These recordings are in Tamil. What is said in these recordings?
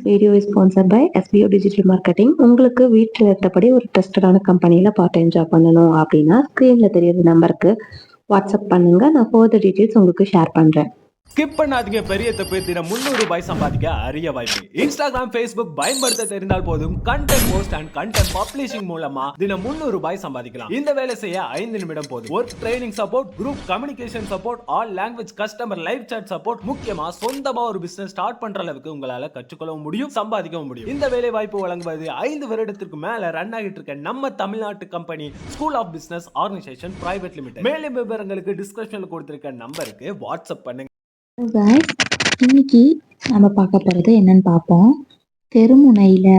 Video is sponsored by SBO digital marketing. உங்களுக்கு வீட்டில் இருந்தபடி ஒரு ட்ரஸ்டடான கம்பெனியில் பார்ட் டைம் ஜாப் பண்ணணும் அப்படின்னா ஸ்க்ரீனில் தெரியுற நம்பருக்கு வாட்ஸ்அப் பண்ணுங்கள். நான் ஃபர்தர் டீட்டெயில்ஸ் உங்களுக்கு ஷேர் பண்ணுறேன். ஸ்கிப் பண்ணாதீங்க. பெரிய தப்பு. தினம் 300 ரூபாய் சம்பாதிக்க அரிய வாய்ப்பு. இன்ஸ்டாகிராம், Facebook பயன்படுத்த தெரிந்தால் போதும். Content post and content publishing மூலமா தினம் 300 ரூபாய் சம்பாதிக்கலாம். இந்த வேலை செய்ய 5 நிமிடம் போதும். Work training support, group communication support, all language customer live chat support, முக்கியமா சொந்தமா ஒரு பிசினஸ் ஸ்டார்ட் பண்ற அளவுக்கு உங்களால கற்றுக்கொள்ளவும் முடியும், சம்பாதிக்கவும் முடியும். இந்த வேலை வாய்ப்பு வழங்குவது 5 வருடத்திற்கு மேல ரன் ஆகிட்டு இருக்க நம்ம தமிழ்நாட்டு company school of business organisation private limited. மேலும் விவரங்களுக்கு டிஸ்கிரிப்ஷன்ல கொடுத்திருக்க நம்பருக்கு வாட்ஸ்அப் பண்ணுங்க. கைஸ், இன்னைக்கு நம்ம பார்க்க போகிறது என்னன்னு பார்ப்போம். தெருமுனையில்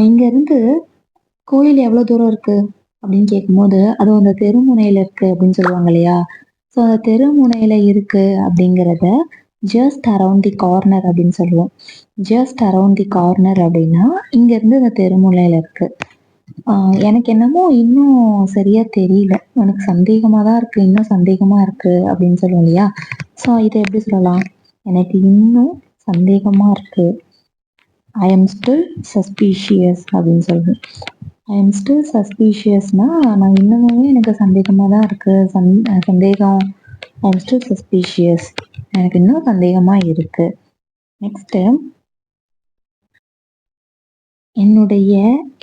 இங்கேருந்து கோயில் எவ்வளோ தூரம் இருக்குது அப்படின்னு கேட்கும்போது அதுவும் அந்த தெருமுனையில் இருக்குது அப்படின்னு சொல்லுவாங்க இல்லையா. ஸோ அந்த தெருமுனையில் இருக்குது அப்படிங்கிறத ஜஸ்ட் அரவுண்ட் தி கார்னர் அப்படின்னு சொல்லுவோம். ஜஸ்ட் அரவுண்ட் தி கார்னர் அப்படின்னா இங்கேருந்து அந்த தெருமுனையில் இருக்குது. எனக்கு என்னமோ இன்னும் சரியா தெரியல, எனக்கு சந்தேகமாக தான் இருக்குது, இன்னும் சந்தேகமாக இருக்குது அப்படின்னு சொல்லுவோம் இல்லையா. ஸோ இதை எப்படி சொல்லலாம், எனக்கு இன்னும் சந்தேகமாக இருக்குது, ஐ எம் ஸ்டில் சஸ்பீஷியஸ் அப்படின்னு சொல்லுவேன். ஐ எம் ஸ்டில் சஸ்பீஷியஸ்னால் நான் இன்னமுமே எனக்கு சந்தேகமாக தான் இருக்குது, சந்தேகம். ஐ எம் ஸ்டில் சஸ்பீஷியஸ், எனக்கு இன்னும் சந்தேகமாக இருக்குது. நெக்ஸ்ட்டு, என்னுடைய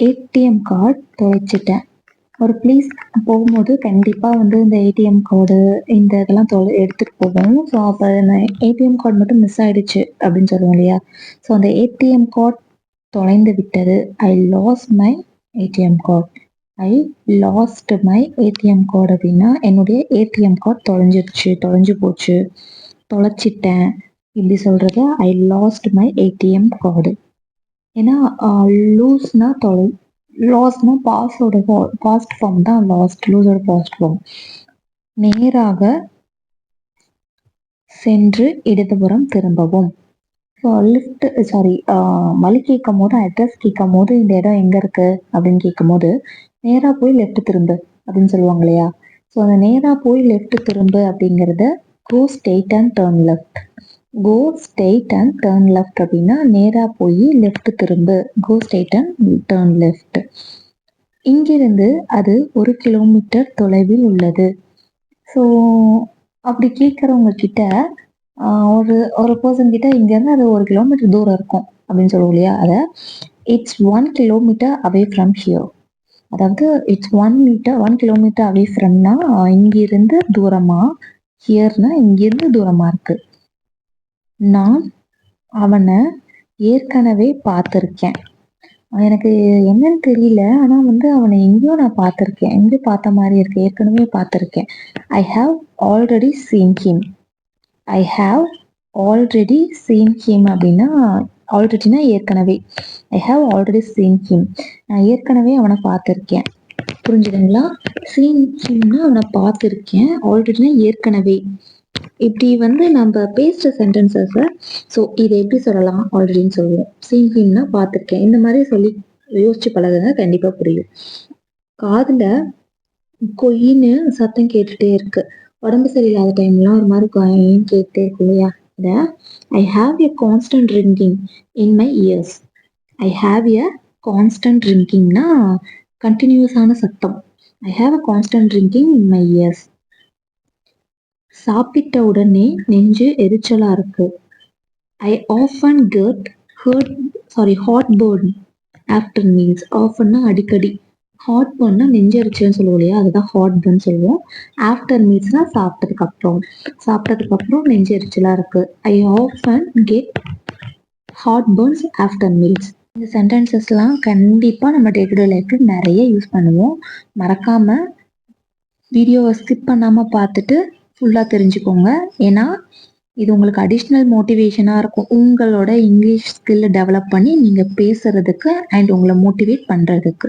ஏடிஎம் கார்டு தொலைச்சிட்டேன். ஒரு ப்ளீஸ் போகும்போது கண்டிப்பாக வந்து இந்த ஏடிஎம் கார்டு இந்த இதெல்லாம் எடுத்துகிட்டு போவோம். ஸோ அப்போ நான் ஏடிஎம் கார்டு மட்டும் மிஸ் ஆகிடுச்சு அப்படின்னு சொல்லுவோம் இல்லையா. ஸோ அந்த ஏடிஎம் கார்டு தொலைந்து விட்டது. ஐ last my ATM card. I last my ATM card அப்படின்னா என்னுடைய ஏடிஎம் கார்டு தொலைஞ்சு போச்சு, தொலைச்சிட்டேன் இப்படி சொல்கிறது ஐ லாஸ்ட் மை ஏடிஎம் கார்டு. ஏன்னா லூஸ்னா லாஸ்ட்னா பாஸ்ட் ஃபார்ம் தான் லாஸ்ட், லூஸோட பாஸ்ட் ஃபார்ம். நேராக சென்று இடதுபுறம் திரும்பவும். ஸோ வழி கேட்கும் போது, அட்ரஸ் கேட்கும் போது இந்த இடம் எங்கே இருக்குது அப்படின்னு கேட்கும் போது நேராக போய் லெஃப்ட் திரும்பு அப்படின்னு சொல்லுவாங்க இல்லையா. ஸோ அந்த நேராக போய் லெஃப்ட் திரும்பு அப்படிங்கிறத go straight and turn left. Go straight and turn left அப்படின்னா நேராக போய் லெஃப்ட் திரும்பு, go straight and turn left. இங்கிருந்து அது 1 கிலோமீட்டர் தொலைவில் உள்ளது. ஸோ அப்படி கேட்குறவங்க கிட்ட ஒரு பர்சன் கிட்ட இங்கேருந்து அது 1 கிலோமீட்டர் தூரம் இருக்கும் அப்படின்னு சொல்லுவோம் இல்லையா. அதை it's 1 kilometre away from here. அதாவது இட்ஸ் 1 கிலோமீட்டர் அவே ஃப்ரம்னா இங்கிருந்து தூரமா, ஹியர்னா இங்கிருந்து தூரமா இருக்கு. நான் அவனை ஏற்கனவே பார்த்துருக்கேன். எனக்கு என்னன்னு தெரியல, ஆனால் வந்து அவனை எங்கேயோ நான் பார்த்துருக்கேன், எங்கேயோ பார்த்த மாதிரி இருக்கு, ஏற்கனவே பார்த்துருக்கேன். I have already seen him. I have already seen him அப்படின்னா ஆல்ரெடினா ஏற்கனவே. I have already seen him, நான் ஏற்கனவே அவனை பார்த்துருக்கேன். புரிஞ்சுதுங்களா. சீன் ஹிம்னா அவனை பார்த்துருக்கேன், ஆல்ரெடினா ஏற்கனவே. இப்படி வந்து நம்ம பேசுகிற சென்டென்சஸை ஸோ இதை எப்படி சொல்லலாம், ஆல்ரெடின்னு சொல்லுவோம். சீன் ஹிம்னா பார்த்துருக்கேன், இந்த மாதிரி சொல்லி யோசிச்சு பழகுங்க, கண்டிப்பாக புரியும். காதில் கொயின்னு சத்தம் கேட்டுகிட்டே இருக்கு. உடம்பு சரியில்லாத டைம்லாம் ஒரு மாதிரி கொயின்னு கேட்டுட்டே இருக்கு இல்லையா. இதை I have a constant ringing in my ears. I have a constant ரிங்கிங்னா கண்டினியூஸான சத்தம். I have a constant ringing in my ears. சாப்பிட்ட உடனே நெஞ்சு எரிச்சலா இருக்கு. I often get heartburn after meals. ஆஃபன்னா அடிக்கடி, ஹாட் பர்ன்னா நெஞ்சு எரிச்சல்னு சொல்லுவோம் இல்லையா, அதுதான் ஹாட் பர்ன் சொல்லுவோம். ஆஃப்டர் மீல்ஸ்னா சாப்பிட்டதுக்கு அப்புறம் நெஞ்சு எரிச்சலா இருக்கு. I often get heartburns after meals. இந்த சென்டென்சஸ்லாம் கண்டிப்பாக நம்ம டே டு டே லைஃப்ல நிறைய யூஸ் பண்ணுவோம். மறக்காம வீடியோவை ஸ்கிப் பண்ணாமல் பார்த்துட்டு ஃபுல்லாக தெரிஞ்சுக்கோங்க. ஏன்னா இது உங்களுக்கு அடிஷ்னல் மோட்டிவேஷனாக இருக்கும், உங்களோட இங்கிலீஷ் ஸ்கில்லை டெவலப் பண்ணி நீங்கள் பேசுகிறதுக்கு அண்ட் உங்களை மோட்டிவேட் பண்ணுறதுக்கு.